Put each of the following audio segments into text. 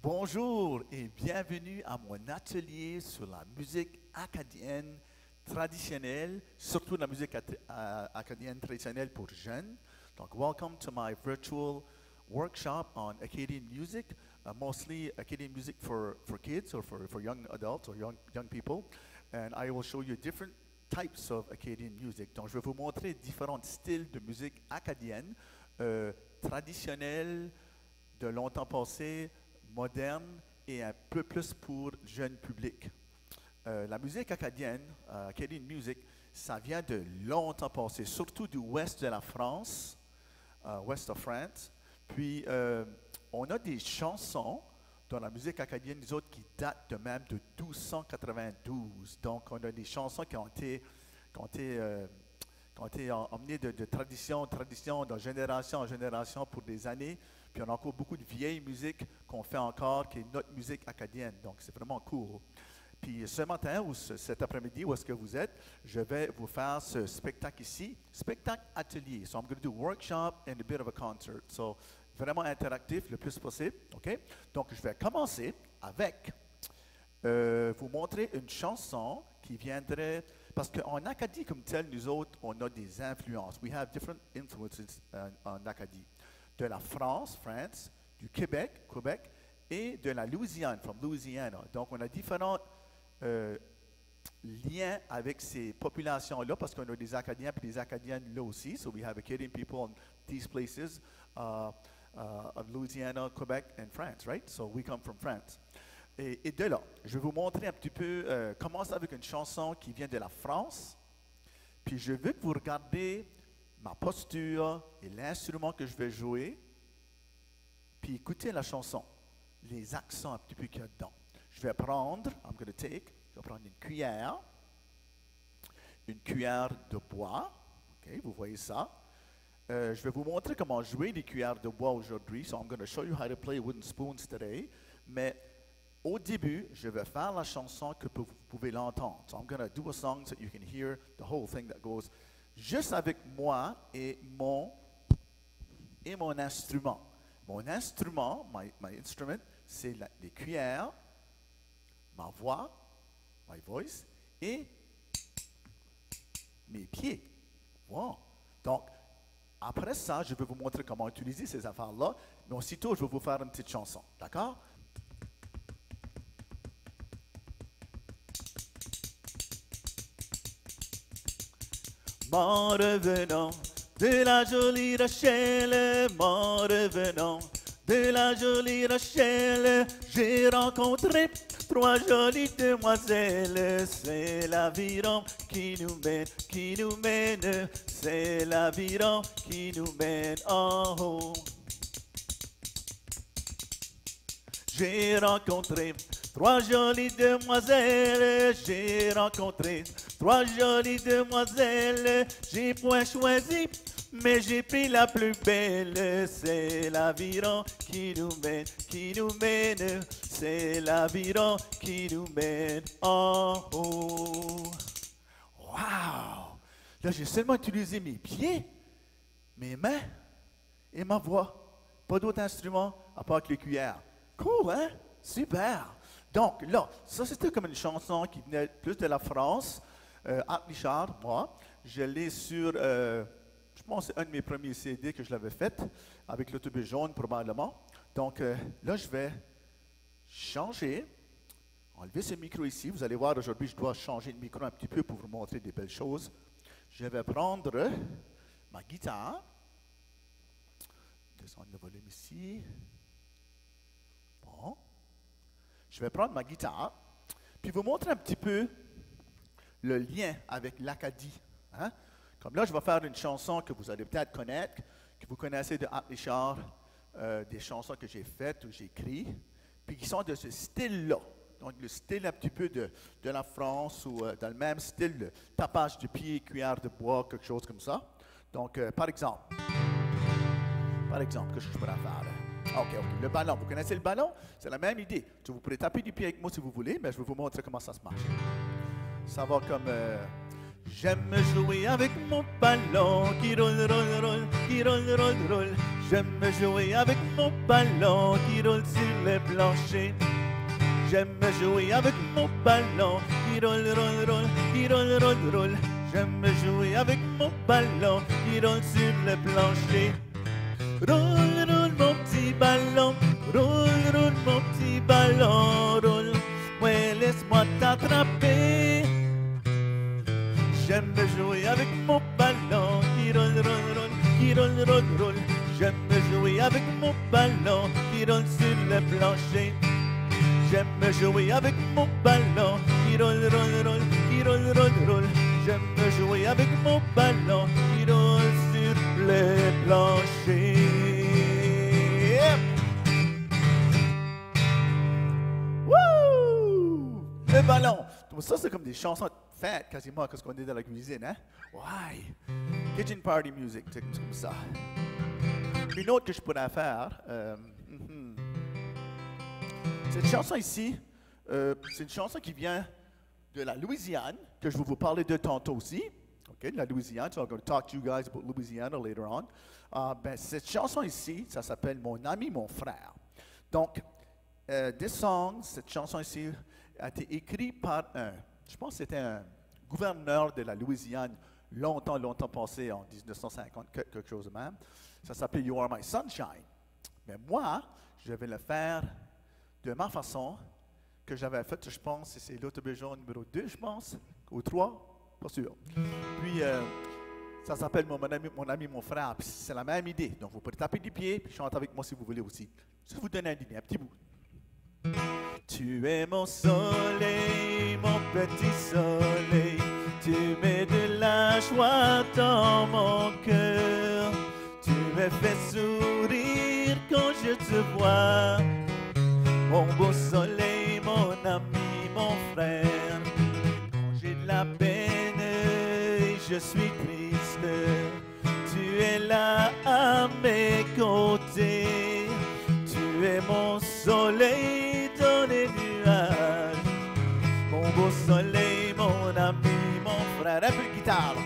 Bonjour et bienvenue à mon atelier sur la musique acadienne traditionnelle, surtout la musique acadienne traditionnelle pour jeunes. Donc, welcome to my virtual workshop on Acadian music, mostly Acadian music for kids or for young adults or young people. And I will show you different types of Acadian music. Donc, je vais vous montrer différents styles de musique acadienne, traditionnelle, de longtemps passé, moderne et un peu plus pour le jeune public. La musique acadienne, Acadian music, ça vient de longtemps passé, surtout du ouest de la France, west of France. Puis, on a des chansons dans la musique acadienne, nous autres, qui datent de même de 1292. Donc, on a des chansons qui ont été emmenées de tradition en tradition, de génération en génération pour des années. Puis on a encore beaucoup de vieilles musiques qu'on fait encore, qui est notre musique acadienne. Donc, c'est vraiment cool. Puis ce matin ou cet après-midi, où est-ce que vous êtes, je vais vous faire ce spectacle ici, spectacle atelier. So I'm going to do a workshop and a bit of a concert. So, vraiment interactif le plus possible. OK? Donc, je vais commencer avec vous montrer une chanson qui viendrait... Parce qu'en Acadie comme tel, nous autres, on a des influences. We have different influences en Acadie. De la France, du Québec, et de la Louisiane, from Louisiana. Donc, on a différents liens avec ces populations-là, parce qu'on a des Acadiens et des Acadiennes là aussi. So we have Acadian people in these places of Louisiana, Quebec, and France, right? So we come from France. Et de là, je vais vous montrer un petit peu, commencer avec une chanson qui vient de la France, puis je veux que vous regardez ma posture et l'instrument que je vais jouer, puis écoutez la chanson, les accents un petit peu qu'il y a dedans. Je vais prendre, je vais prendre une cuillère de bois, ok, vous voyez ça. Je vais vous montrer comment jouer les cuillères de bois aujourd'hui, so I'm going to show you how to play wooden spoons today, mais au début, je vais faire la chanson que vous pouvez l'entendre. So I'm going to do a song so you can hear the whole thing that goes juste avec moi et mon instrument. Mon instrument, my instrument, c'est les cuillères, ma voix, my voice, et mes pieds. Wow. Donc, après ça, je vais vous montrer comment utiliser ces affaires-là, mais aussitôt, je vais vous faire une petite chanson. D'accord? M'en revenant de la jolie Rochelle, m'en revenant de la jolie Rochelle, j'ai rencontré 3 jolies demoiselles. C'est l'aviron qui nous mène, c'est l'aviron qui nous mène en haut. J'ai rencontré 3 jolies demoiselles, j'ai rencontré 3 jolies demoiselles, j'ai point choisi, mais j'ai pris la plus belle. C'est l'aviron qui nous mène, c'est l'aviron qui nous mène en haut. Wow! Là, j'ai seulement utilisé mes pieds, mes mains et ma voix. Pas d'autres instruments à part que les cuillères. Cool, hein? Super! Donc là, ça c'était comme une chanson qui venait plus de la France. Art Richard, moi, je l'ai sur, je pense que c'est un de mes premiers CD que je l'avais fait, avec l'autobus jaune probablement. Donc là, je vais changer, enlever ce micro ici. Vous allez voir, aujourd'hui, je dois changer de micro un petit peu pour vous montrer des belles choses. Je vais prendre ma guitare, descendre le volume ici. Bon. Je vais prendre ma guitare, puis vous montrer un petit peu le lien avec l'Acadie. Hein? Comme là, je vais faire une chanson que vous allez peut-être connaître, que vous connaissez de Art Richard, des chansons que j'ai faites ou j'ai écrites, puis qui sont de ce style-là. Donc, le style un petit peu de la France ou dans le même style, le tapage de pied, cuillère de bois, quelque chose comme ça. Donc, par exemple, qu'est-ce que je pourrais faire? OK. Le ballon. Vous connaissez le ballon? C'est la même idée. Vous pourrez taper du pied avec moi si vous voulez, mais je vais vous montrer comment ça se marche. Ça va comme... J'aime jouer avec mon ballon qui roule, roule, roule, qui roule, roule, roule. J'aime jouer avec mon ballon qui roule sur le plancher. J'aime jouer avec mon ballon qui roule, roule, roule, qui roule, roule, roule. J'aime jouer avec mon ballon qui roule sur le plancher. Roule, roule mon petit ballon, roule, roule mon petit ballon, roule. Ouais, laisse-moi t'attraper. J'aime jouer avec mon ballon qui roule, roule, roule, qui roule, roule, roule. J'aime jouer avec mon ballon qui roule sur le plancher. J'aime jouer avec mon ballon qui roule, roule, roule, qui roule, roule, roule. J'aime jouer avec mon ballon qui roule sur le plancher. Wouh! Le ballon. Donc ça, c'est comme des chansons faites quasiment quand on est dans la cuisine, hein? Ouais. Kitchen party music, c'est comme ça. Une autre que je pourrais faire, cette chanson ici, c'est une chanson qui vient de la Louisiane, que je vais vous parler de tantôt aussi. OK, de la Louisiane. So I'm going to talk to you guys about Louisiana later on. Ben, cette chanson ici, ça s'appelle Mon ami, mon frère. Donc, this song, cette chanson ici, a été écrite par je pense que c'était un gouverneur de la Louisiane, longtemps passé, en 1950, quelque chose de même. Ça s'appelait You Are My Sunshine. Mais moi, je vais le faire de ma façon que j'avais faite, je pense, c'est l'autobéjon numéro 2, je pense, ou 3, pas sûr. Puis, ça s'appelle mon ami, mon frère. Puis c'est la même idée. Donc, vous pouvez taper des pieds, puis chanter avec moi si vous voulez aussi. Je vais vous donner un petit bout. Tu es mon soleil, mon petit soleil. Tu mets de la joie dans mon cœur. Tu me fais sourire quand je te vois. Mon beau soleil, mon ami, mon frère. Quand j'ai de la peine et je suis triste, tu es là à mes côtés. Tu es mon soleil dans les nuages. Mon beau soleil, mon ami, mon frère. Un peu de guitare.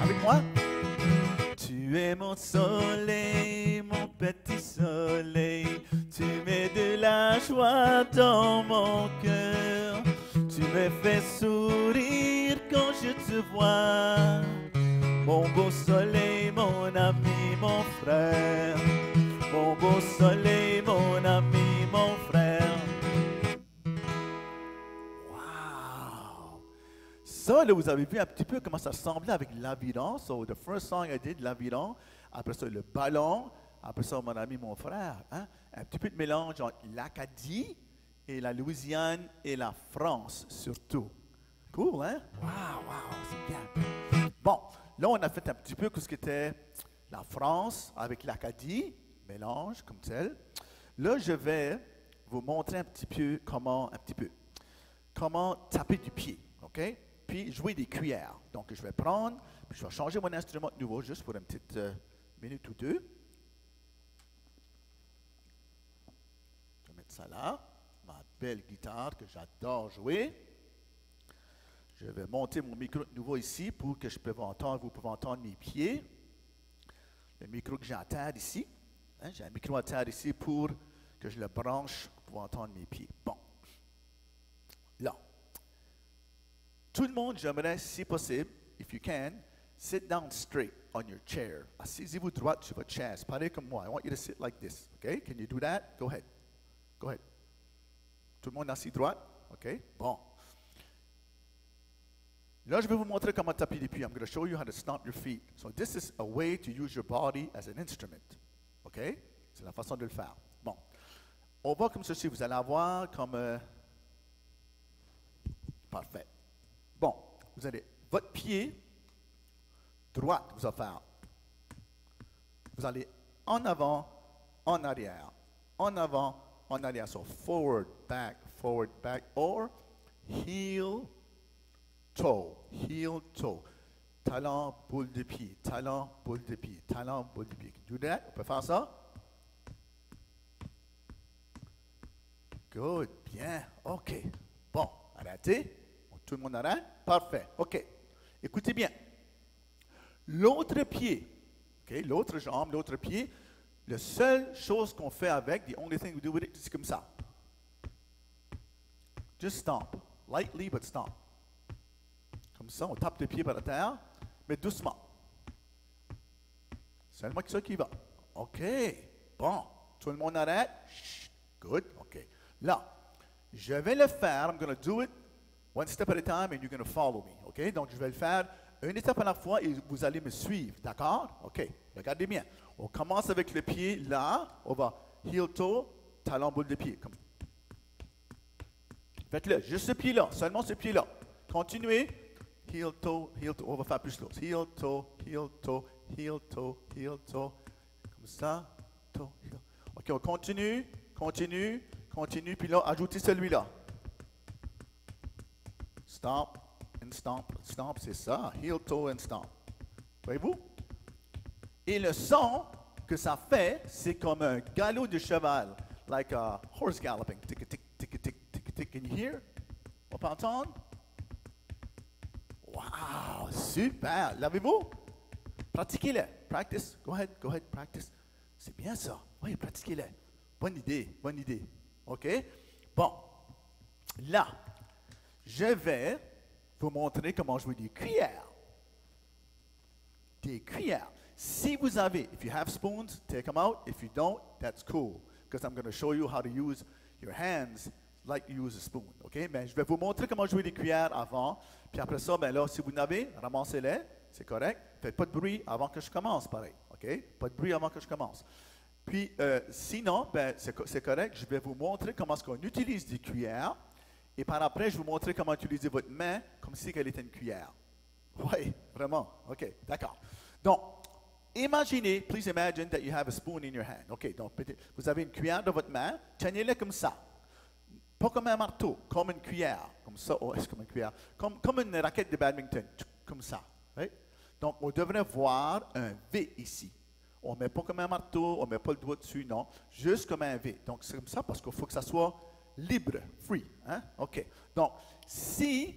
Avec moi. Tu es mon soleil, mon petit soleil. Tu mets de la joie dans mon cœur. Tu me fais sourire quand je te vois. Mon beau soleil, mon ami, mon frère. Mon beau soleil, mon ami, mon frère. Wow! Ça, là, vous avez vu un petit peu comment ça ressemblait avec l'aviron. So, the first song I did, l'aviron. Après ça, le ballon. Après ça, mon ami, mon frère. Hein? Un petit peu de mélange entre l'Acadie et la Louisiane et la France, surtout. Cool, hein? Wow, c'est bien. Bon, là, on a fait un petit peu ce qu'était la France avec l'Acadie, mélange comme tel. Là, je vais vous montrer un petit peu comment taper du pied, OK? Puis jouer des cuillères. Donc, je vais prendre, puis je vais changer mon instrument de nouveau, juste pour une petite minute ou deux. Je vais mettre ça là, ma belle guitare que j'adore jouer. Je vais monter mon micro de nouveau ici pour que vous pouvez entendre mes pieds. Le micro que j'ai à terre ici. Hein, j'ai un micro à terre ici pour que je le branche pour pouvoir entendre mes pieds. Bon. Là. Tout le monde, j'aimerais, si possible, if you can, sit down straight on your chair. Asseyez-vous droit sur votre chaise. Pareil comme moi. I want you to sit like this. Okay? Can you do that? Go ahead. Go ahead. Tout le monde assis droit? OK? Bon. Là, je vais vous montrer comment taper des pieds. I'm going to show you how to stomp your feet. So this is a way to use your body as an instrument. OK? C'est la façon de le faire. Bon. On va comme ceci. Vous allez avoir comme... Parfait. Bon. Vous allez... Votre pied droit, vous allez faire. Vous allez en avant, en arrière. En avant, en arrière. So forward, back, or heel, toe, heel, toe. talon, boule de pied, talon, boule de pied, talon, boule de pied. Do that? On peut faire ça? Good, bien, OK. Bon, arrêtez. Tout le monde arrête? Parfait, OK. Écoutez bien. L'autre pied, OK, l'autre jambe, l'autre pied, la seule chose qu'on fait avec, the only thing we do with it, c'est comme ça. Just stomp. Lightly, but stomp. Comme ça, on tape le pied par la terre, mais doucement. Seulement que ça qui va. OK. Bon. Tout le monde arrête? Chut. Good. OK. Là, je vais le faire. I'm going to do it one step at a time and you're going to follow me. OK? Donc, je vais le faire une étape à la fois et vous allez me suivre. D'accord? OK. Regardez bien. On commence avec le pied là. On va heel toe, talon boule de pied. Comme. Faites-le. Juste ce pied-là. Seulement ce pied-là. Continuez. Heel toe, heel toe. On va faire plus slow. Heel toe, heel toe, heel toe, heel toe. Comme ça. Toe, heel. OK, on continue, continue, continue. Puis là, ajoutez celui-là. Stomp and stomp, stomp, c'est ça. Heel toe and stomp. Voyez-vous? Et le son que ça fait, c'est comme un galop de cheval. Like a horse galloping. Tic, tic, tic, tic, tic, tic. Can you hear? On peut entendre? Wow, super. L'avez-vous? Pratiquez-le. Practice. Go ahead, practice. C'est bien ça. Oui, pratiquez-le. Bonne idée, bonne idée. OK? Bon. Là, je vais vous montrer comment jouer des cuillères. Des cuillères. Si vous avez, if you have spoons, take them out. If you don't, that's cool. Because I'm going to show you how to use your hands like you use a spoon. OK? Mais je vais vous montrer comment jouer des cuillères avant. Puis après ça, ben là, si vous n'avez, ramassez-les. C'est correct. Faites pas de bruit avant que je commence, pareil. OK? Pas de bruit avant que je commence. Puis, sinon, ben, c'est correct. Je vais vous montrer comment est-ce qu'on utilise des cuillères. Et par après, je vais vous montrer comment utiliser votre main comme si elle était une cuillère. Oui, vraiment. OK, d'accord. Donc, imaginez, please imagine that you have a spoon in your hand. OK, donc vous avez une cuillère dans votre main. Tenez-la comme ça. Pas comme un marteau, comme une cuillère. Comme ça, oh, c'est comme une cuillère. Comme une raquette de badminton. Comme ça. Right? Donc, on devrait voir un V ici. On ne met pas comme un marteau, on ne met pas le doigt dessus, non. Juste comme un V. Donc, c'est comme ça parce qu'il faut que ça soit libre, free. Hein? OK. Donc, si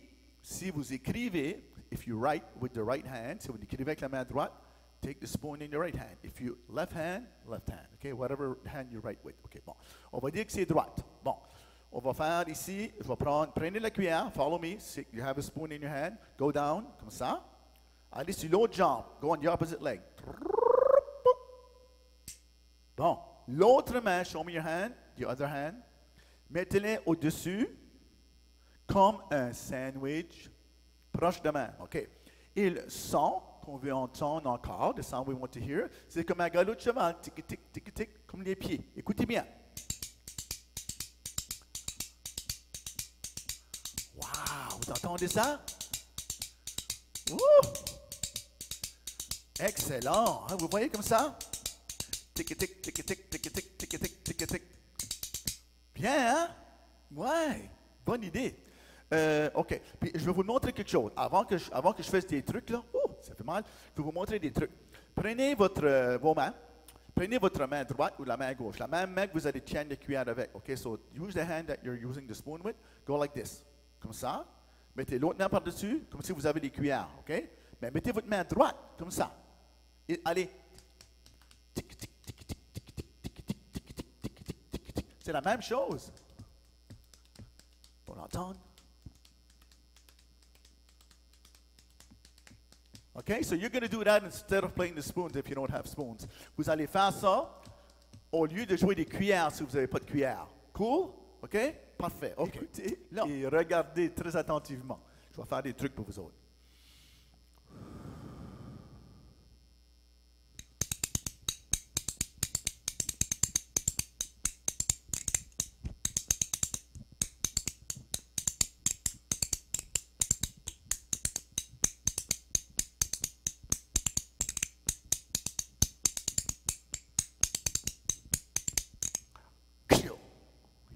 vous écrivez, if you write with the right hand, si vous écrivez avec la main droite, take the spoon in your right hand. If you left hand. OK? Whatever hand you write with. OK, bon. On va dire que c'est droite. Bon. On va faire ici, je vais prenez la cuillère, follow me, you have a spoon in your hand, go down, comme ça. Allez sur l'autre jambe, go on the opposite leg. Bon, l'autre main, show me your hand, the other hand. Mettez-les au-dessus, comme un sandwich, proche de main, OK. Et le son qu'on veut entendre encore, the sound we want to hear, c'est comme un galop de cheval, tic, tic, tic, tic, comme les pieds. Écoutez bien. Vous entendez ça? Wouh! Excellent! Hein, vous voyez comme ça? Tic, tic, tic, tic, tic, tic, tic, tic, tic, tic. Bien, hein? Ouais! Bonne idée. OK. Puis je vais vous montrer quelque chose. Avant que je fasse des trucs, là, ça fait mal. Je vais vous montrer des trucs. Prenez vos mains. Prenez votre main droite ou la main gauche. La même main que vous allez tenir la cuillère avec. OK? So use the hand that you're using the spoon with. Go like this. Comme ça. Mettez l'autre main par-dessus, comme si vous avez des cuillères, OK? Mais mettez votre main droite, comme ça. Et allez. C'est la même chose. Pour l'entendre. OK? So you're going to do that instead of playing the spoons if you don't have spoons. Vous allez faire ça au lieu de jouer des cuillères si vous n'avez pas de cuillère. Cool? OK? Parfait. OK. Écoutez, là, et regardez très attentivement. Je vais faire des trucs pour vous autres.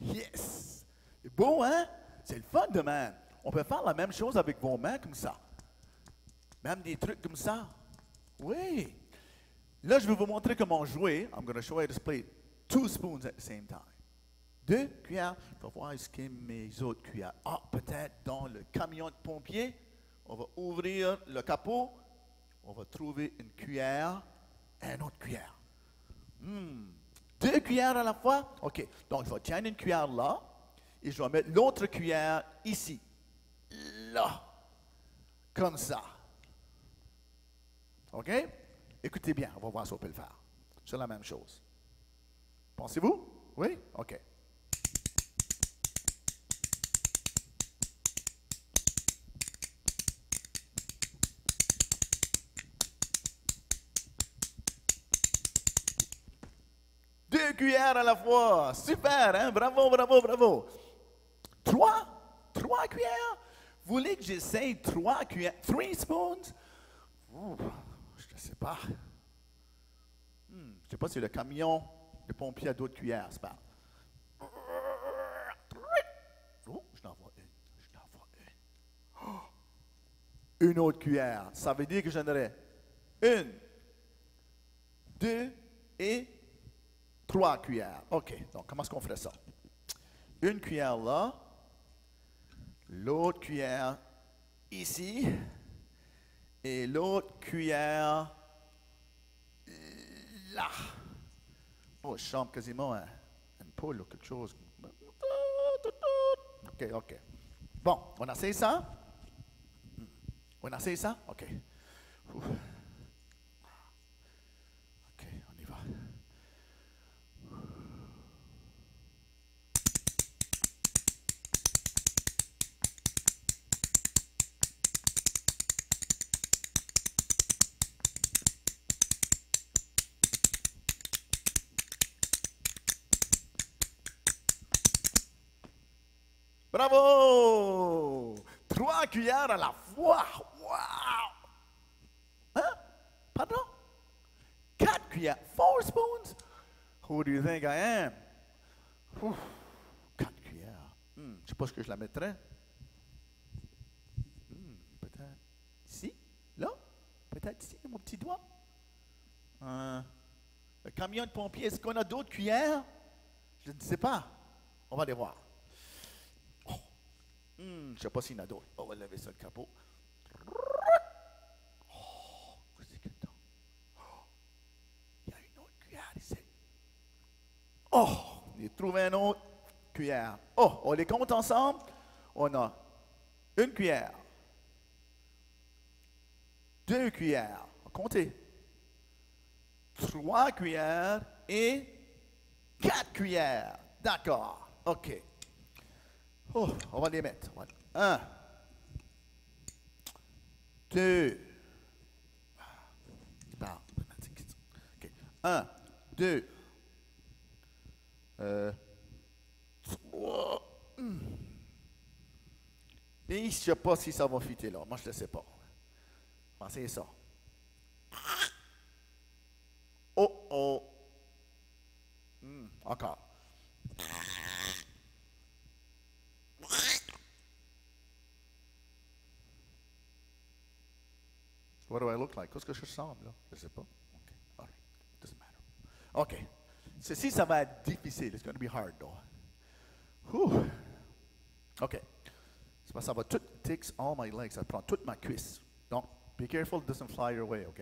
Yes! C'est beau, hein? C'est le fun de même. On peut faire la même chose avec vos mains comme ça. Même des trucs comme ça. Oui. Là, je vais vous montrer comment jouer. I'm going to show you how to play 2 spoons at the same time. 2 cuillères. Je vais voir est-ce que mes autres cuillères. Ah, peut-être dans le camion de pompier. On va ouvrir le capot. On va trouver une cuillère et une autre cuillère. 2 cuillères à la fois. OK. Donc, je vais tenir une cuillère là. Et je vais mettre l'autre cuillère ici. Là. Comme ça. OK? Écoutez bien, on va voir si on peut le faire. C'est la même chose. Pensez-vous? Oui? OK. Deux cuillères à la fois. Super, hein? Bravo, bravo, bravo. 3 cuillères? Vous voulez que j'essaye 3 cuillères? 3 spoons? Je ne sais pas. Je ne sais pas si le camion de pompier a d'autres cuillères, c'est pas. Oh, je n'en vois une. Je n'en vois une. Oh, une autre cuillère. Ça veut dire que j'en aurai 1, 2 et 3 cuillères. OK. Donc, comment est-ce qu'on ferait ça? Une cuillère là. L'autre cuillère ici. Et l'autre cuillère là. Oh, je chante quasiment une poule ou quelque chose. OK, OK. Bon, on essaie ça? On essaie ça? OK. OK, on y va. Bravo! 3 cuillères à la fois. Wow! Hein? Pardon? 4 cuillères. 4 spoons? Who do you think I am? 4 cuillères. Je ne sais pas ce que je la mettrais. Peut-être ici? Là? Peut-être ici, mon petit doigt? Le camion de pompier, est-ce qu'on a d'autres cuillères? Je ne sais pas. On va les voir. Je ne sais pas s'il y en a d'autres. On va lever ça le capot. Qu'est-ce qu'il y a dedans? Il y a une autre cuillère ici. Oh, j'ai trouvé une autre cuillère. Oh, on les compte ensemble. On a une cuillère, 2 cuillères. Comptez. 3 cuillères et 4 cuillères. D'accord. OK. Oh, on va les mettre. 1, 2, 1, 2, 3. Et je ne sais pas si ça va fitter là. Moi, je ne sais pas. Pensez ça. Oh, oh. Encore. What do I look like? Qu'est-ce que je ressemble, là? Je ne sais pas. OK. All right. Doesn't matter. OK. Ceci, ça va être difficile. It's going to be hard, though. Whew. OK. Ça va tout, takes all my legs. Ça prend toute ma cuisse. Donc, be careful it doesn't fly your way, OK?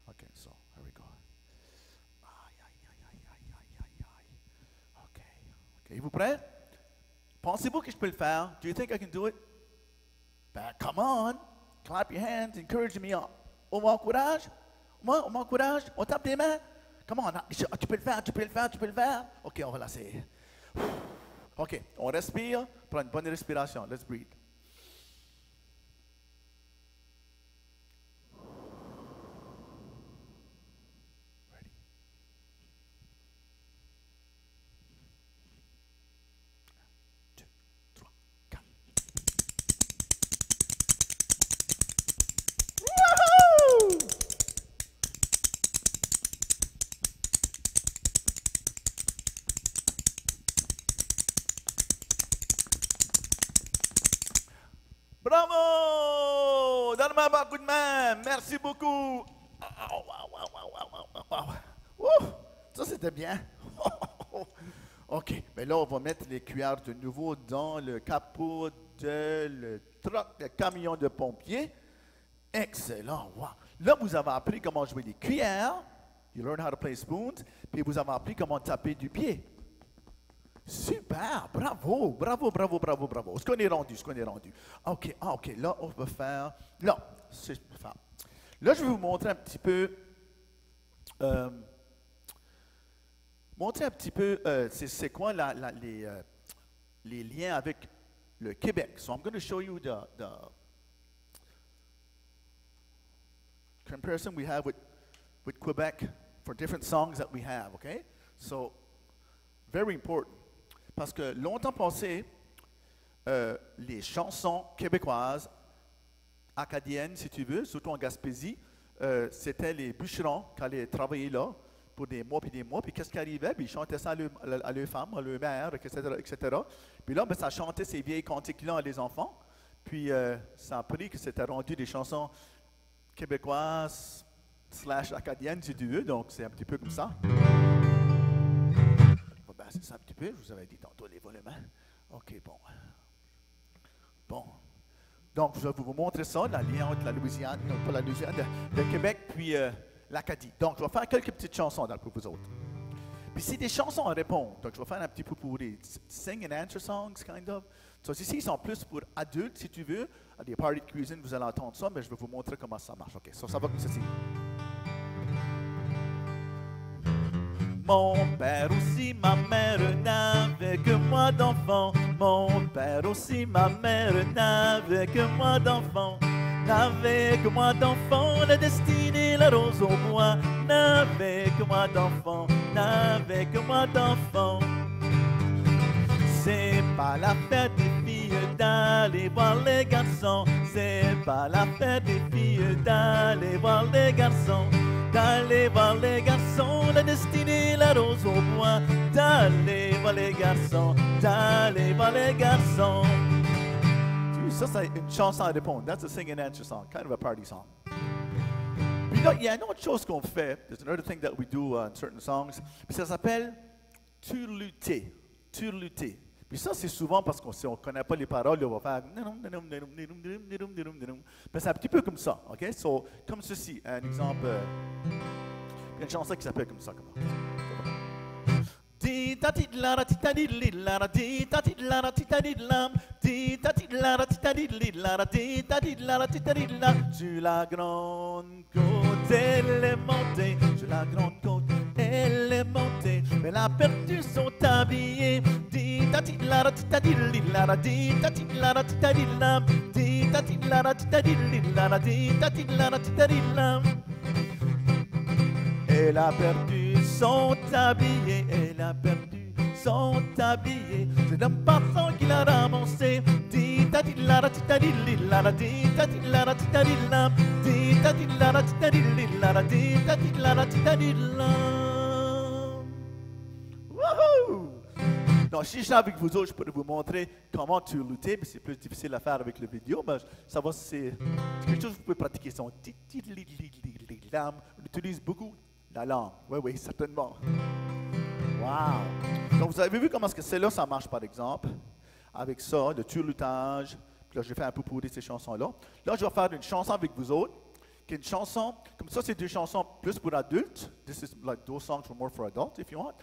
OK, so, here we go. Aïe, aïe, aïe, aïe, aïe, aïe, aïe, aïe. OK. OK, vous prêts? Pensez-vous que je peux le faire? Do you think I can do it? Ben, come on! Clap your hands, encourage me up. On m'encourage? On m'encourage? On tape des mains? Come on, tu peux le faire, tu peux le faire, tu peux le faire. OK, on va l'essayer. OK, on respire. Prends une bonne respiration. Let's breathe. Ready. 1, 2, 3, 4. Woohoo! Bravo! Donne-moi main, par coup de main. Merci beaucoup. Ouh, ça, c'était bien. OK. Mais là, on va mettre les cuillères de nouveau dans le capot le camion de pompiers. Excellent. Wow. Là, vous avez appris comment jouer les cuillères. You learn how to play spoons. Puis vous avez appris comment taper du pied. Super. Bravo. Bravo, bravo, bravo, bravo. Est-ce qu'on est rendu? OK. OK. Là, on va faire... Là, je vais vous montrer un petit peu... c'est quoi les liens avec le Québec. So I'm going to show you the comparison we have with Quebec for different songs that we have, okay? So, very important. Parce que longtemps passé, les chansons québécoises, acadiennes, si tu veux, surtout en Gaspésie, c'était les bûcherons qui allaient travailler là pour des mois, puis qu'est-ce qui arrivait? Puis ils chantaient ça à leurs femmes, à leurs mères, etc. Puis là, ben, ça chantait ces vieilles cantiques-là à les enfants, puis ça a pris que c'était rendu des chansons québécoises / acadiennes, si tu veux, donc c'est un petit peu comme ça. Ben, c'est ça un petit peu, je vous avais dit tantôt les volumes. OK, bon. Bon. Donc, je vais vous montrer ça, le lien entre la Louisiane, non pas la Louisiane, le Québec, puis l'Acadie. Donc, je vais faire quelques petites chansons pour vous autres. Puis, c'est des chansons à répondre. Donc, je vais faire un petit peu pour les sing and answer songs, kind of. So, ici, ils sont plus pour adultes, si tu veux. À des parties de cuisine, vous allez entendre ça, mais je vais vous montrer comment ça marche. OK, so, ça va comme ceci. Mon père aussi, ma mère n'avait que moi d'enfant. Mon père aussi, ma mère n'avait que moi d'enfant. N'avait que moi d'enfant, la destinée, la rose au bois. N'avait que moi d'enfant, n'avait que moi d'enfant. C'est pas la fête des filles d'aller voir les garçons. C'est pas la fête des filles d'aller voir les garçons. D'aller voir les garçons, la destinée, la rose au bois. D'aller voir les garçons, d'aller voir les garçons. Ça, c'est une chanson à répondre. That's a sing and answer song, kind of a party song. Puis là, il y a une autre chose qu'on fait. There's another thing that we do in certain songs. Puis ça s'appelle turluter. Turluter. Puis ça, c'est souvent parce qu'on ne connaît pas les paroles, on va faire. Mais c'est un petit peu comme ça, OK? So, comme ceci, un exemple. Il y a une chanson qui s'appelle comme ça. Tu la grande côte, elle est montée. Sur la grande côte, elle est montée. Elle a perdu son tablier. Elle a perdu son tablier, elle a perdu son tablier. C'est l'homme passant qui l'a ramassé. Wouhou! Donc, si je suis avec vous autres, je pourrais vous montrer comment tu lutter, mais c'est plus difficile à faire avec la vidéo, mais ça va, c'est quelque chose que vous pouvez pratiquer. On utilise beaucoup la langue. Oui, oui, certainement. Wow! Donc, vous avez vu comment celle-là, ça marche, par exemple, avec ça, le turlutage. Puis là, j'ai fait un peu pour ces chansons-là. Là, je vais faire une chanson avec vous autres, qui est une chanson, comme ça, c'est deux chansons plus pour adultes. This is like those songs for more for adults, if you want,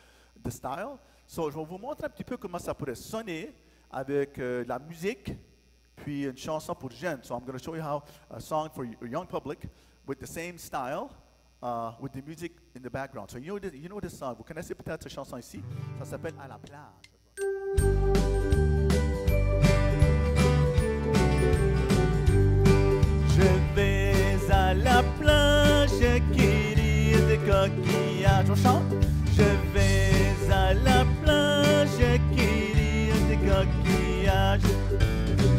the style. So, je vais vous montrer un petit peu comment ça pourrait sonner avec la musique, puis une chanson pour jeunes. So, I'm going to show you how a song for a young public with the same style, with the music in the background. So, you know this song. Vous connaissez peut-être cette chanson ici. Ça s'appelle « À la plage ». Je vais à la plage cueillir des coquillages. On chante. Je vais à la plage cueillir des coquillages.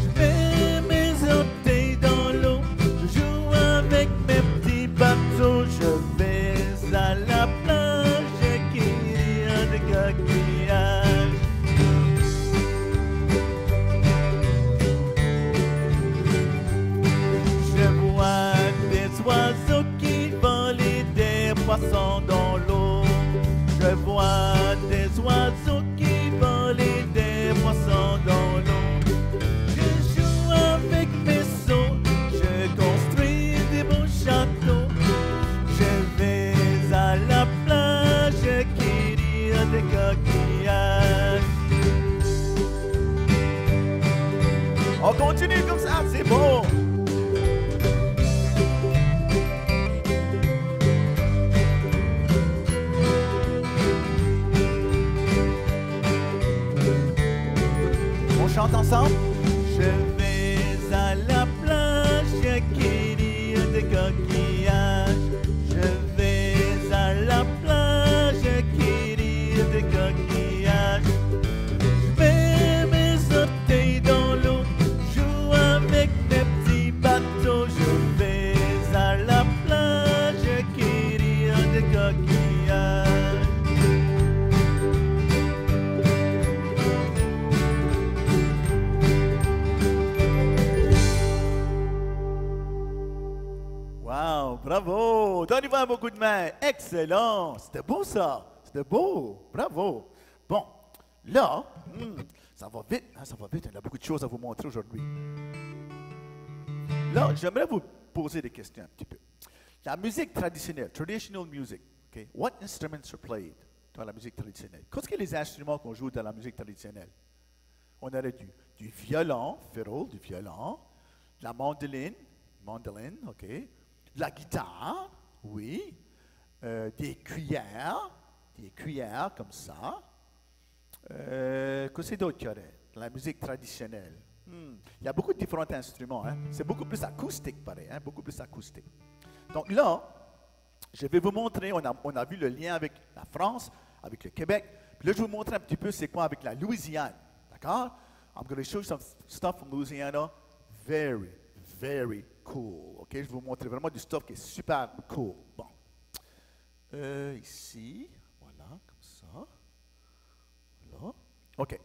Je mets mes orteils dans l'eau. Je joue avec mes petits bateaux. Je vais à la plage cueillir des coquillages. Je vois des coquillages. On continue comme ça, c'est bon. On chante ensemble. Je vais à la plage qui dit des coquillages. Je vais à la plage qui dit des coquillages. Je vais mes orteils dans l'eau, joue avec mes petits bateaux. Je vais à la plage qui dit des coquillages. Wow, bravo! Donnez-moi un beau coup de main. Excellent! C'était beau ça! C'était beau! Bravo! Bon, là, ça va vite, hein, ça va vite. Il y a beaucoup de choses à vous montrer aujourd'hui. Là, j'aimerais vous poser des questions un petit peu. La musique traditionnelle, traditional music, okay? What instruments are played dans la musique traditionnelle? Qu'est-ce que les instruments qu'on joue dans la musique traditionnelle? On aurait du violon, fiddle, du violon, la mandoline, ok? La guitare, oui, des cuillères comme ça. Qu'est-ce d'autre qu'il y aurait? La musique traditionnelle. Il y a beaucoup de différents instruments. Hein? C'est beaucoup plus acoustique, pareil, hein? Beaucoup plus acoustique. Donc là, je vais vous montrer, on a vu le lien avec la France, avec le Québec. Puis là, je vais vous montrer un petit peu c'est quoi avec la Louisiane. D'accord? I'm going to show you some stuff from Louisiana. Very, very cool. OK? Je vais vous montrer vraiment du stuff qui est super cool. Bon. Ici. Voilà, comme ça. Voilà. OK.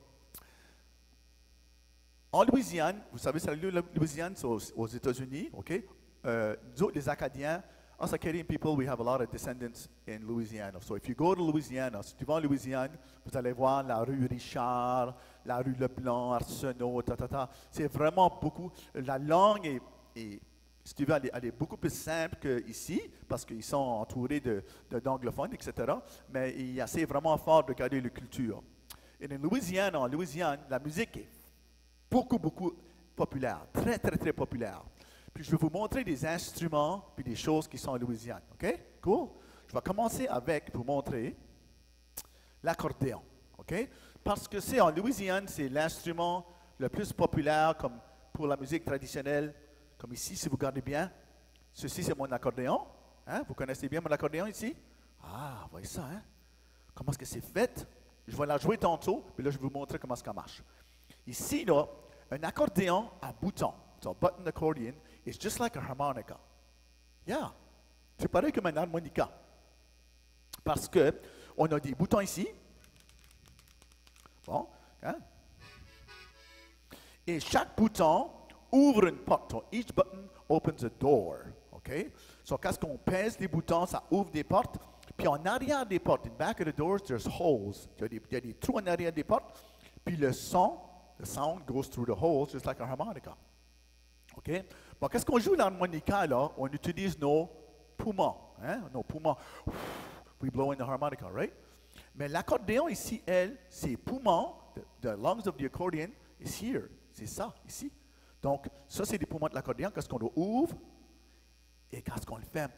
En Louisiane, vous savez, c'est la Louisiane, c'est aux États-Unis. OK? Nous autres, les Acadiens, us Acadian people, we have a lot of descendants in Louisiana. So if you go to Louisiana, si tu vas en Louisiane, vous allez voir la rue Richard, la rue Leblanc, Arsenault, C'est vraiment beaucoup. La langue est si tu veux, elle est beaucoup plus simple qu'ici, parce qu'ils sont entourés d'anglophones, etc. Mais ils essaient vraiment fort de garder la culture. Et en Louisiane, la musique est beaucoup populaire, très, très, très populaire. Puis je vais vous montrer des instruments puis des choses qui sont en Louisiane. OK? Cool? Je vais commencer avec vous montrer l'accordéon. OK? Parce que c'est en Louisiane, c'est l'instrument le plus populaire comme pour la musique traditionnelle. Comme ici, si vous regardez bien, ceci c'est mon accordéon. Hein? Vous connaissez bien mon accordéon ici? Ah, voyez ça, hein? Comment est-ce que c'est fait? Je vais la jouer tantôt, puis là je vais vous montrer comment ça marche. Ici, là, un accordéon à bouton. So a button accordion is just like a harmonica. Yeah. C'est pareil comme un harmonica. Parce que on a des boutons ici. Bon. Hein? Et chaque bouton ouvre une porte. So each button opens a door. OK? So quand on pèse les boutons, ça ouvre des portes. Puis en arrière des portes, in back of the doors, there's holes. Il y a des trous en arrière des portes. Puis le sound goes through the holes just like a harmonica. OK? Bon, qu'est-ce qu'on joue l'harmonica, là? On utilise nos poumons. Hein? Nos poumons. We blow in the harmonica, right? Mais l'accordéon ici, ses poumons, the lungs of the accordion, is here. C'est ça, ici. Donc, ça, c'est des poumons de l'accordéon. Qu'est-ce qu'on doit ouvre? Et quand on le fait,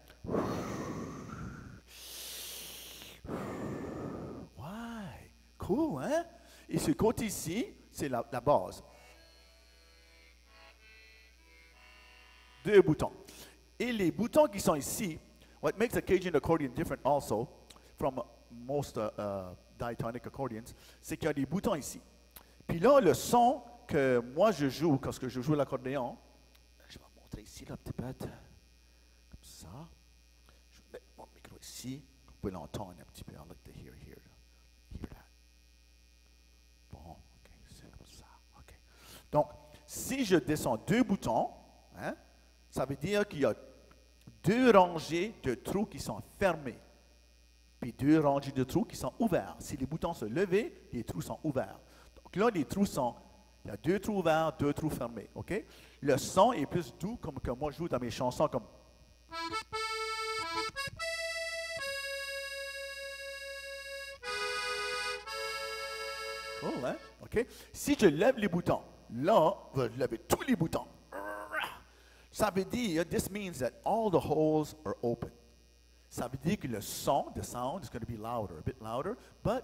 ouais, cool, hein? Et ce côté ici, c'est la base. Deux boutons. Et les boutons qui sont ici, what makes a Cajun accordion different also from most diatonic accordions, c'est qu'il y a des boutons ici. Puis là, le son que moi je joue, quand je joue l'accordéon, je vais montrer ici, là, peut-être, comme ça. Je vais mettre mon micro ici, vous pouvez l'entendre un petit peu. I'd like to hear that. Bon, OK, c'est comme ça. OK. Donc, si je descends deux boutons, hein, ça veut dire qu'il y a deux rangées de trous qui sont fermés, puis deux rangées de trous qui sont ouverts. Si les boutons sont levés, les trous sont ouverts. Donc là, les trous sont, il y a deux trous ouverts, deux trous fermés. OK? Le son est plus doux, comme que moi je joue dans mes chansons, comme. Oh, hein? OK? Si je lève les boutons, là, je lève tous les boutons. Ça veut dire, this means that all the holes are open. Ça veut dire que le son, the sound is going to be louder, a bit louder, but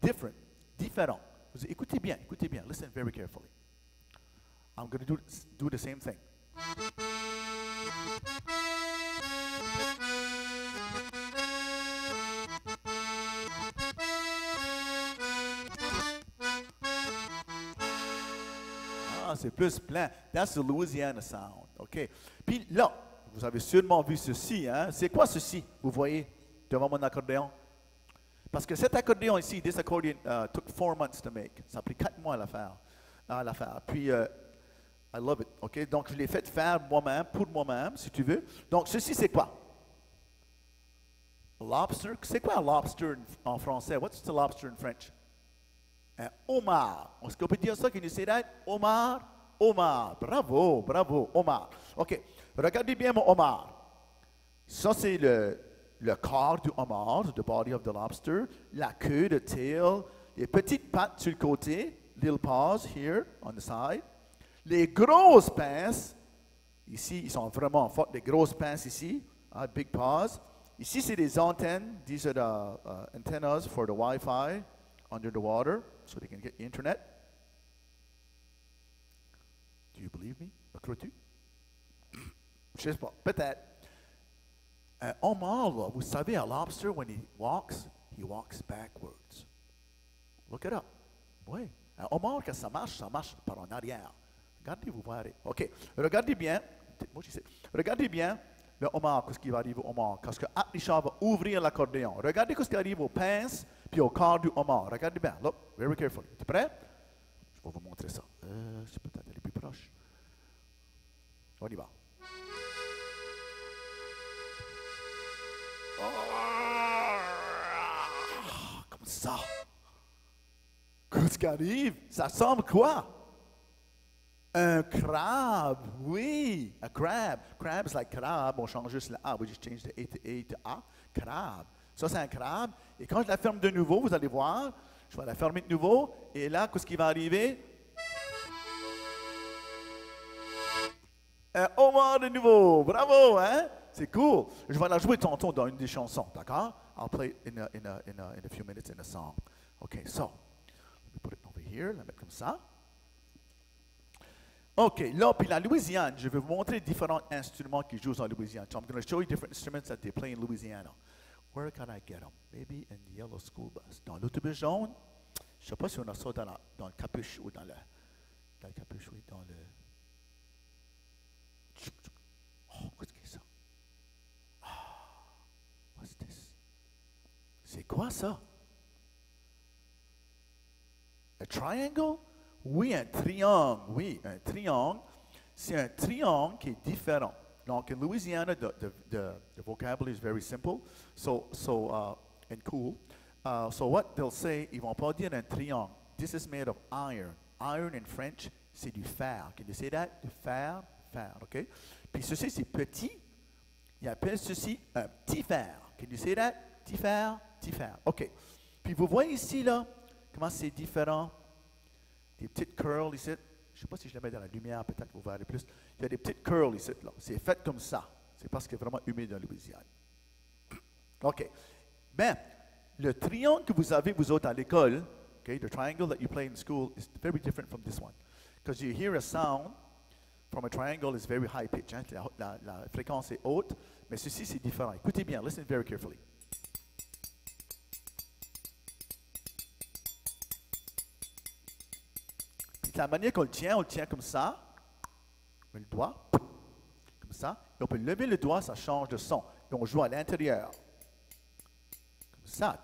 different, différent. Vous écoutez bien, listen very carefully. I'm going to do the same thing. Ah, c'est plus plein. That's the Louisiana sound. OK. Puis là, vous avez sûrement vu ceci. Hein? C'est quoi ceci, vous voyez, devant mon accordéon? Parce que cet accordéon ici, this accordion took 4 months to make. Ça a pris 4 mois à la faire. Puis, I love it. OK? Donc, je l'ai fait faire moi-même, pour moi-même, si tu veux. Donc, ceci, c'est quoi? Lobster. C'est quoi un lobster en français? What's the lobster in French? Un homard. Est-ce qu'on peut dire ça? Can you say that? Homard? Homard. Bravo, bravo, homard. OK. Regardez bien mon homard. Ça, c'est le corps du homard, the body of the lobster. La queue, the tail. Les petites pattes sur le côté. Little paws here on the side. Les grosses pinces. Ici, ils sont vraiment forts. Les grosses pinces ici. Big paws. Ici, c'est des antennes. These are the antennas for the Wi-Fi under the water, so they can get the internet. Do you believe me? Me crois-tu? Je sais pas, peut-être. Un homard, là, vous savez, un lobster, when he walks backwards. Look it up. Oui. Un homard, quand ça marche par en arrière. Regardez, vous verrez. OK. Regardez bien. Moi, je sais. Regardez bien le homard, qu'est-ce qui va arriver au homard. Parce que Richard va ouvrir l'accordéon. Regardez ce qui arrive aux pinces puis au corps du homard. Regardez bien. Look, very carefully. Tu es prêt? Je vais vous montrer ça. Je peux peut-être aller plus proche. On y va. Comme ça. Qu'est-ce qui arrive? Ça ressemble quoi? Un crabe, oui. A crab. Crab is like crabe. On change juste le A. We just change the A to A. Crabe. Ça, c'est un crabe. Et quand je la ferme de nouveau, vous allez voir, je vais la fermer de nouveau. Et là, qu'est-ce qui va arriver? Un homard de nouveau. Bravo, hein? C'est cool. Je vais la jouer tantôt dans une des chansons, d'accord? I'll play it in a few minutes in a song. OK, so, let me put it over here. La mettre comme ça. OK, là, puis la Louisiane, je vais vous montrer différents instruments qui jouent en Louisiane. So I'm going to show you different instruments that they play in Louisiana. Where can I get them? Maybe in the yellow school bus. Dans l'autobus jaune, je ne sais pas si on a ça dans le capuche ou dans le capuche, oui, dans le... Oh, qu'est-ce que c'est ça? Oh, what's this? C'est quoi ça? Un triangle? Oui, un triangle. Oui, un triangle. C'est un triangle qui est différent. Donc, in Louisiana, the vocabulary is very simple, and cool. So what they'll say, ils vont pas dire un triangle. This is made of iron. Iron in French, c'est du fer. Can you say that? Du fer, fer, OK? Puis ceci, c'est petit. Ils appellent ceci un petit fer. Can you say that? Petit fer, petit fer. OK. Puis vous voyez ici, là, comment c'est différent. Des petites curls ici. Je ne sais pas si je les mets dans la lumière, peut-être vous verrez plus. Il y a des petites curls ici, là. C'est fait comme ça. C'est parce qu'il est vraiment humide en Louisiane. OK. Ben, le triangle que vous avez, vous autres, à l'école, okay, the triangle that you play in school is very different from this one. Because you hear a sound from a triangle is very high pitch. Hein? La fréquence est haute, mais ceci, c'est différent. Écoutez bien, listen very carefully. La manière qu'on le tient comme ça, on met le doigt, comme ça, et on peut lever le doigt, ça change de son, et on joue à l'intérieur. Comme ça,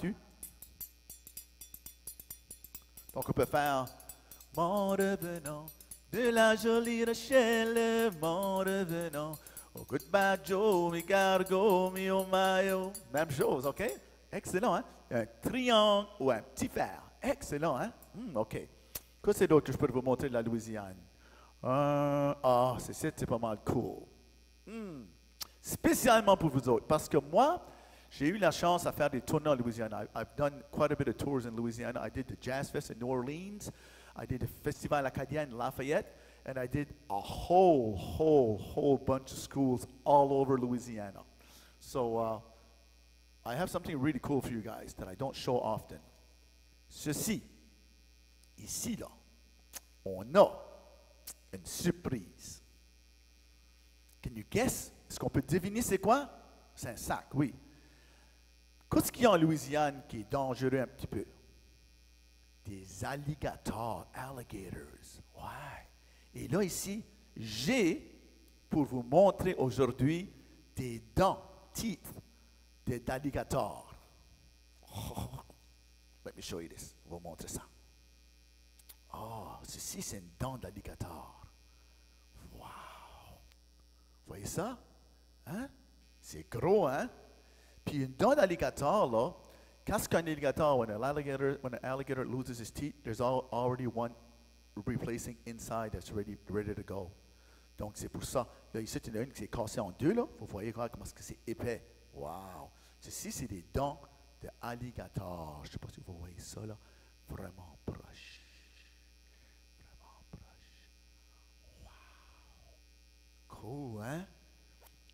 Donc on peut faire « Mon revenant de la jolie Rachel, mon revenant, oh goodbye Joe, mi cargo, mi oh mayo. » Même chose, OK? Excellent, hein? Un triangle ou un petit fer. Excellent, hein? OK. Qu'est-ce que c'est d'autre que je peux vous montrer de la Louisiane? C'est pas mal cool. Spécialement pour vous autres, parce que moi, J'ai eu la chance à faire des tournées en Louisiana. I've done quite a bit of tours in Louisiana. I did the Jazz Fest in New Orleans. I did the Festival Acadien in Lafayette. And I did a whole bunch of schools all over Louisiana. So I have something really cool for you guys that I don't show often. Ceci, ici là, on a une surprise. Can you guess? Est-ce qu'on peut deviner c'est quoi? C'est un sac, oui. Qu'est-ce qu'il y a en Louisiane qui est dangereux un petit peu? Des alligators, alligators. Ouais. Et là, ici, j'ai pour vous montrer aujourd'hui des dents, teeth, d'alligator. Oh, let me show you this. Je vais vous montrer ça. Oh, ceci, c'est une dent d'alligator. Wow! Vous voyez ça? Hein? C'est gros, hein? Puis une dent d'alligator, là, qu'est-ce qu'un alligator, when an alligator loses his teeth, there's already one replacing inside that's ready to go. Donc, c'est pour ça. Là, ici, il y en a une qui s'est cassée en deux, là. Vous voyez comment c'est épais. Wow! Ceci, c'est des dents d'alligator. Je ne sais pas si vous voyez ça, là. Vraiment proche. Vraiment proche. Wow! Cool, hein?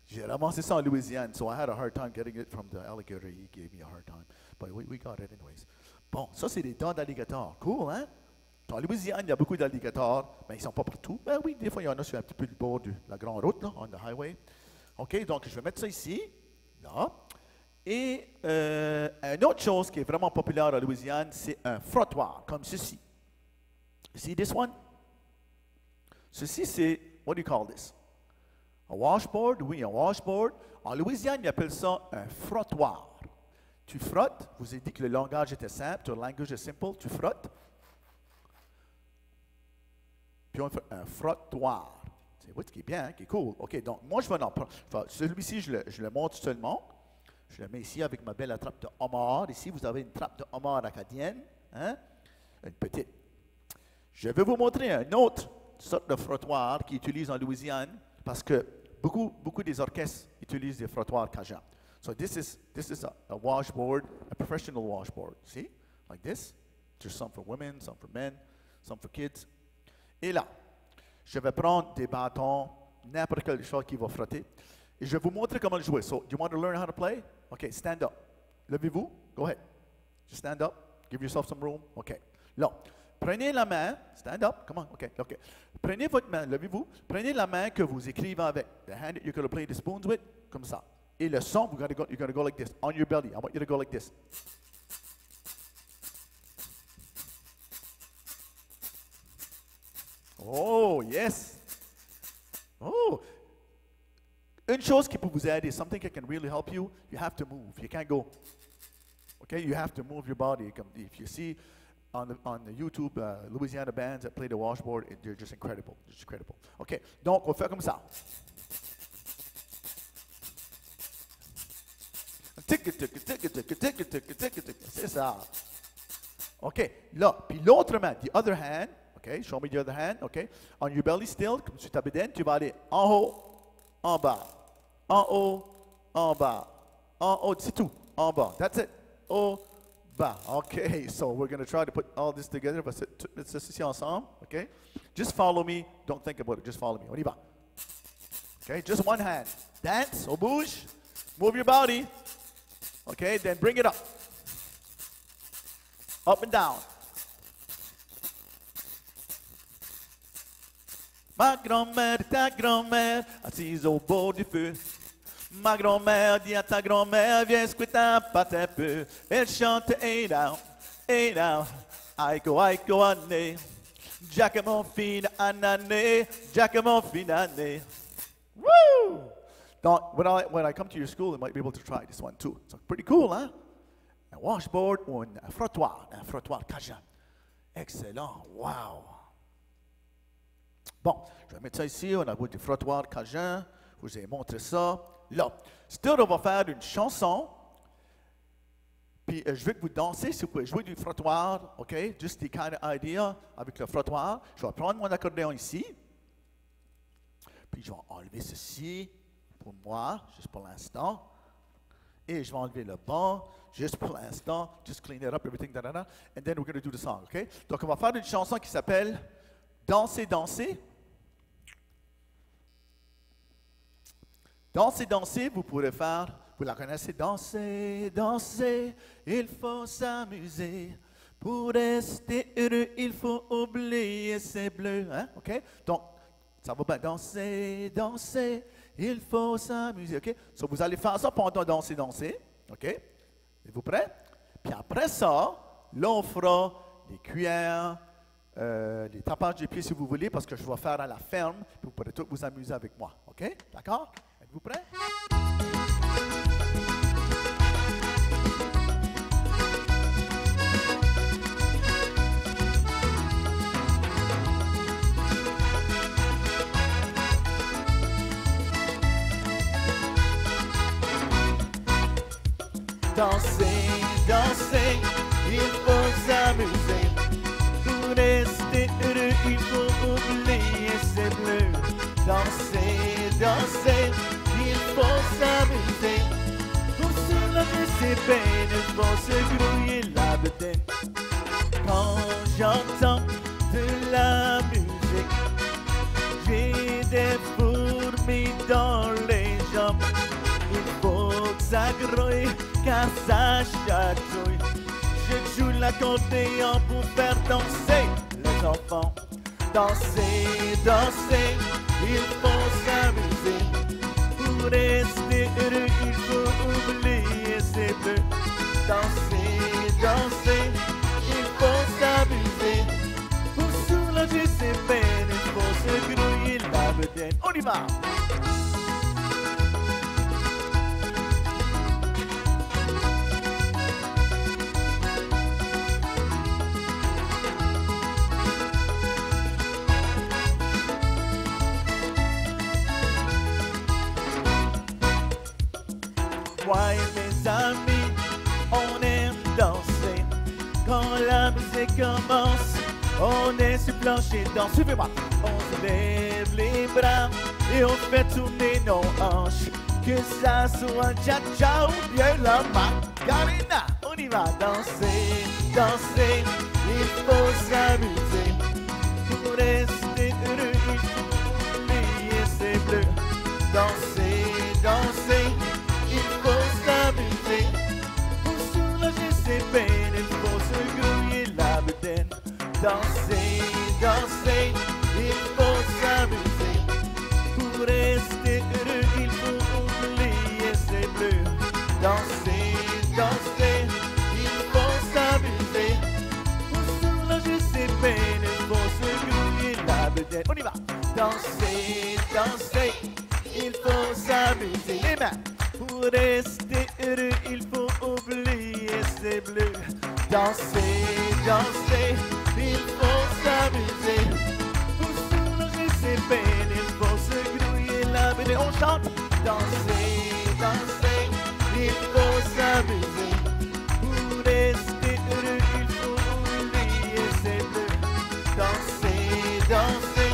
J'ai ramassé ça en Louisiane, so I had a hard time getting it from the alligator. He gave me a hard time. But we got it anyways. Bon, ça, c'est des dents d'alligator. Cool, hein? En Louisiane, il y a beaucoup d'alligators, mais ils ne sont pas partout. Ben oui, des fois, il y en a sur un petit peu le bord de la grande route, là, on the highway. OK, donc je vais mettre ça ici, là. Et une autre chose qui est vraiment populaire en Louisiane, c'est un frottoir, comme ceci. See this one? Ceci, c'est, what do you call this? Un washboard? Oui, un washboard. En Louisiane, ils appellent ça un frottoir. Tu frottes, je vous ai dit que le langage était simple, the language is simple, tu frottes. Puis on fait un frottoir. C'est ce qui est bien, qui est cool. OK, donc moi, je vais en prendre. Celui-ci, je le montre seulement. Je le mets ici avec ma belle attrape de homard. Ici, vous avez une trappe de homard acadienne. Hein? Une petite. Je vais vous montrer une autre sorte de frottoir qu'ils utilisent en Louisiane parce que beaucoup des orchestres utilisent des frottoirs cajuns. So this is a washboard, a professional washboard. See? Like this. There's some for women, some for men, some for kids. Et là, je vais prendre des bâtons, n'importe quelle chose qui va frotter, et je vais vous montrer comment le jouer. So, do you want to learn how to play? OK, stand up. Levez-vous. Go ahead. Just stand up. Give yourself some room. OK. Là, prenez la main. Stand up. Come on. OK. Prenez votre main. Levez-vous. Prenez la main que vous écrivez avec. The hand that you're going to play the spoons with. Comme ça. Et le son, you're going to go like this. On your belly. I want you to go like this. Oh, yes. Oh. Une chose qui peut vous aider, something that can really help you, you have to move. You can't go. Okay, you have to move your body. If you see on the YouTube Louisiana bands that play the washboard, they're just incredible. Just incredible. Okay, donc on fait comme ça. C'est ça. OK, là, puis l'autre main, the other hand, OK, show me the other hand, OK. On your belly still, comme sur ta bédaine, tu vas aller en haut, en bas, en haut, en bas, en haut, c'est tout, en bas. That's it. Haut, bas. OK, so we're going to try to put all this together. Let's ici ensemble, OK. Just follow me. Don't think about it. Just follow me. On y va. OK, just one hand. Dance, on bouge. Move your body. OK, then bring it up. Up and down. Ma grand-mère et ta grand-mère assise au bord du feu. Ma grand-mère dit à ta grand-mère, viens secouer ta patte un peu. Elle chante, hey now, aïko, ané. Giacomo fine anané, Giacomo fine anané. Woo! Donc, when I come to your school, I might be able to try this one too. It's pretty cool, hein? Un washboard ou un frottoir cajun. Excellent, wow! Bon, je vais mettre ça ici, on a du frottoir cajun, je vous ai montré ça. Là, still, on va faire une chanson, puis je veux que vous dansez, si vous pouvez jouer du frottoir, OK? Just the kind of idea avec le frottoir. Je vais prendre mon accordéon ici, puis je vais enlever ceci pour moi, juste pour l'instant. Et je vais enlever le banc, juste pour l'instant, just clean it up, everything, da, da, da, and then we're going to do the song, OK? Donc, on va faire une chanson qui s'appelle Danser, danser. Danser, danser, vous pourrez faire, vous la connaissez, danser, danser, il faut s'amuser. Pour rester heureux, il faut oublier ses bleus, hein? OK? Donc, ça va bien, danser, danser, il faut s'amuser, OK? So, vous allez faire ça pendant danser, danser, OK? Êtes-vous prêts? Puis après ça, là, on fera les cuillères, les tapages de pieds si vous voulez, parce que je vais faire à la ferme, puis vous pourrez tous vous amuser avec moi, OK? D'accord? Êtes-vous prêts? Danser, danser, il faut s'amuser. Pour rester heureux, il faut oublier ses bleus. Danser, danser, il faut s'amuser. Pour soulager ses peines, il faut se grouiller la bedaine. Quand j'entends de la musique, j'ai des fourmis dans les jambes. Il faut que ça grouille, car ça chatouille. Je joue l'accordéon pour faire danser les enfants. Danser, danser, il faut s'amuser. Pour rester heureux, il faut oublier ses bleus. Danser, danser, il faut s'amuser. Pour soulager ses peines, il faut se grouiller la bedaine. On y va! Moi et mes amis, on aime danser. Quand la musique commence, on est sur le plancher danse. Suivez-moi. On se lève les bras et on fait tourner nos hanches. Que ça soit cha-cha ou bien la macarena. On y va danser, danser, il faut s'amuser. Pour rester heureux, il faut oublier ses bleus. Danser, danser, il faut s'amuser. Pour soulager ses peines, il faut se grouiller la bedaine. Danser, danser, il faut s'amuser. Pour rester heureux, il faut oublier ses bleus. Danser, danser, il faut s'amuser. Pour soulager ses peines, il faut se grouiller la bedaine. On y va. Danser, danser, il faut s'amuser. Les mains. Pour rester heureux, il faut oublier ses bleus. Danser, danser, il faut s'amuser. Pour soulager ses peines, il faut se grouiller la bedaine. On chante. Danser, danser, il faut s'amuser. Pour rester heureux, il faut oublier ses bleus. Danser, danser,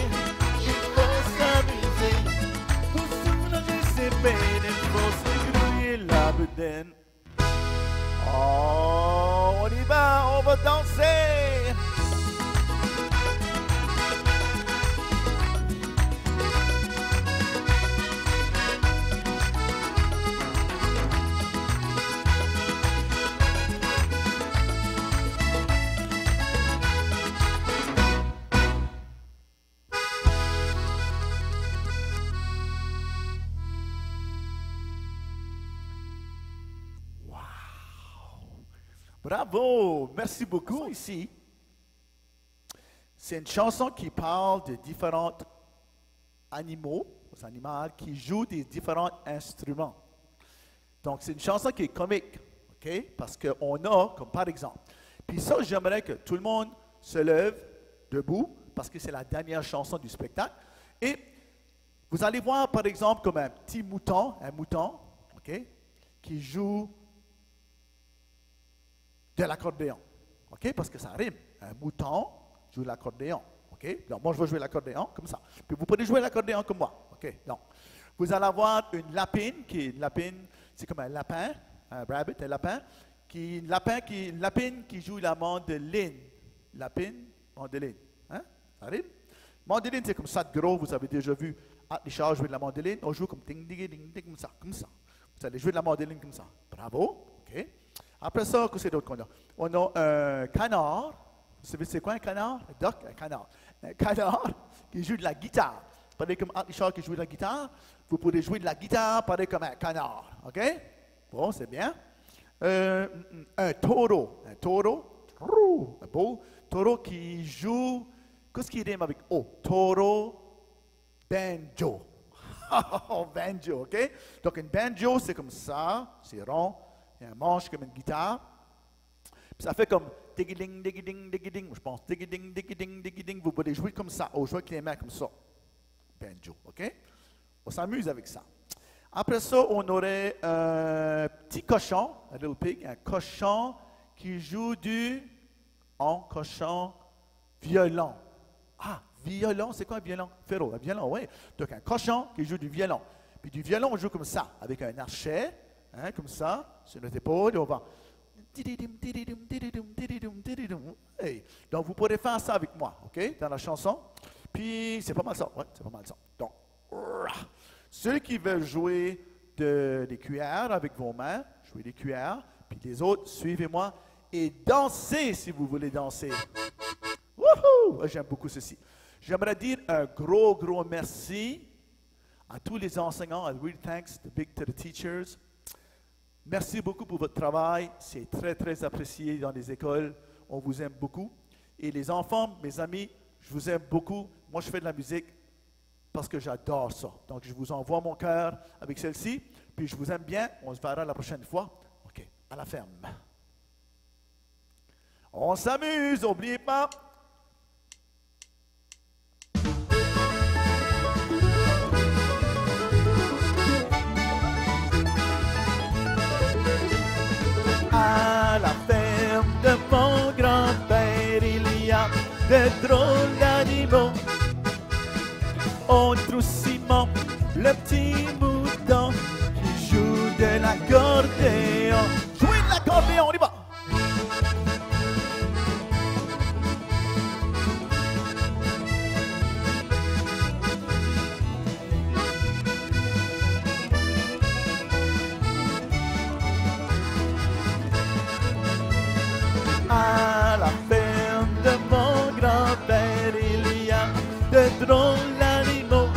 il faut s'amuser. Pour soulager ses peines, il faut se grouiller la bedaine. Oh, on y va, on va danser. Bravo, merci beaucoup. Ici, c'est une chanson qui parle de différents animaux qui jouent des différents instruments. Donc, c'est une chanson qui est comique, OK? Parce qu'on a, comme par exemple, puis ça, j'aimerais que tout le monde se lève debout, parce que c'est la dernière chanson du spectacle. Et vous allez voir, par exemple, comme un petit mouton, OK? Qui joue de l'accordéon, OK? Parce que ça rime. Un mouton joue de l'accordéon, OK? Donc, moi, je vais jouer l'accordéon comme ça. Puis, vous pouvez jouer l'accordéon comme moi, OK? Donc, vous allez avoir une lapine, c'est comme un lapin, un rabbit, un lapin, une lapine qui joue la mandoline. Lapine, mandoline. Hein? Ça arrive? Mandoline, c'est comme ça de gros, vous avez déjà vu Richard jouer de la mandoline. On joue comme ding, ding, ding, ding, comme ça, comme ça. Vous allez jouer de la mandoline comme ça. Bravo. OK. Après ça, qu'est-ce que d'autre qu'on a? On a un canard. Vous savez c'est quoi un canard? Un duck, un canard. Un canard qui joue de la guitare. Pareil comme Richard qui joue de la guitare. Vous pourrez jouer de la guitare pareil comme un canard. OK? Bon, c'est bien. Un taureau. Un taureau. Un beau taureau qui joue. Qu'est-ce qui rime avec O? Taureau, banjo. Banjo, OK? Donc, une banjo, c'est comme ça. C'est rond. Il y a un manche comme une guitare. Puis ça fait comme diggy-ding, diggy-ding, diggy-ding. Je pense diggy-ding, diggy-ding, diggy-ding. Vous pouvez jouer comme ça. On joue avec les mains comme ça. Banjo, OK? On s'amuse avec ça. Après ça, on aurait un petit cochon, un little pig, un cochon qui joue cochon violon. Ah, violon, c'est quoi un violon? Féro, un violon, oui. Donc un cochon qui joue du violon. Puis du violon, on joue comme ça, avec un archet, hein, comme ça, sur notre épaule, et on va. Hey. Donc vous pourrez faire ça avec moi, OK, dans la chanson. Puis c'est pas mal ça, ouais, c'est pas mal ça. Donc, ceux qui veulent jouer des cuillères avec vos mains, jouez des cuillères, puis les autres, suivez-moi et dansez si vous voulez danser. Wouhou! J'aime beaucoup ceci. J'aimerais dire un gros merci à tous les enseignants. I really thanks to the teachers. Merci beaucoup pour votre travail. C'est très apprécié dans les écoles. On vous aime beaucoup. Et les enfants, mes amis, je vous aime beaucoup. Moi, je fais de la musique parce que j'adore ça. Donc, je vous envoie mon cœur avec celle-ci. Puis, je vous aime bien. On se verra la prochaine fois. OK, à la ferme. On s'amuse, n'oubliez pas. À la ferme de mon grand-père, il y a de drôles d'animaux. On trouve Simon, le petit mouton, qui joue de l'accordéon. Jouez de l'accordéon, on y va! À la ferme de mon grand-père, il y a de drôles d'animaux.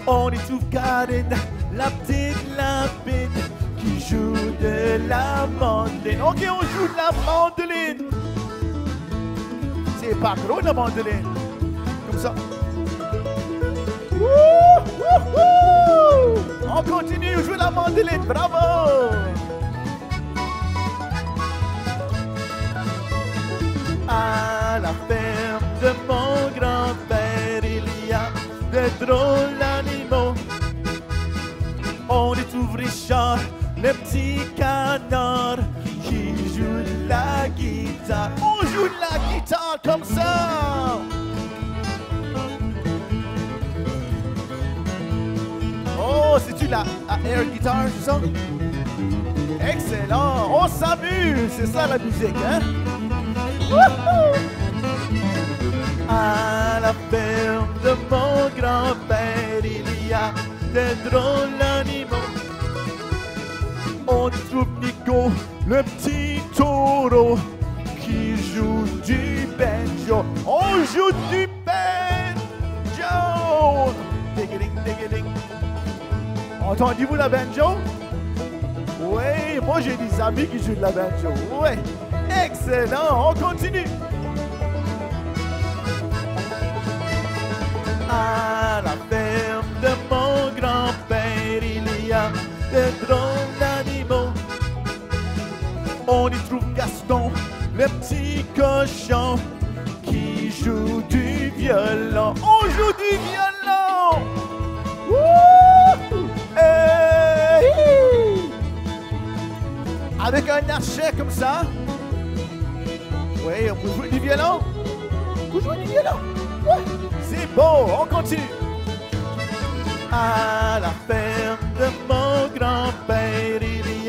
On y trouve Karine, la petite lapine, qui joue de la mandoline. OK, on joue de la mandoline. C'est pas gros, la mandoline. Comme ça. On continue à jouer la mandoline. Bravo! À la ferme de mon grand-père, il y a de drôles d'animaux. On y trouve Richard, le petit canard, qui joue de la guitare. On joue de la guitare comme ça. Oh, c'est-tu la air guitar, c'est ça? Excellent, on s'amuse, c'est ça la musique, hein? À la ferme de mon grand-père, il y a de drôles d'animaux. On trouve Nico, le petit taureau, qui joue du banjo. On joue du banjo! Ding-a-ding, ding-a-ding. Entendez-vous la banjo? Oui, moi j'ai des amis qui jouent de la banjo. Oui, excellent, on continue. À la ferme de mon grand-père, il y a de drôles d'animaux. On y trouve Gaston, le petit cochon, qui joue du violon. On joue du violon! Wouh! Hey! Avec un archet comme ça. Oui, on peut jouer du violon. Vous jouez du violon? Ouais. C'est beau, on continue. À la ferme de mon grand-père, il y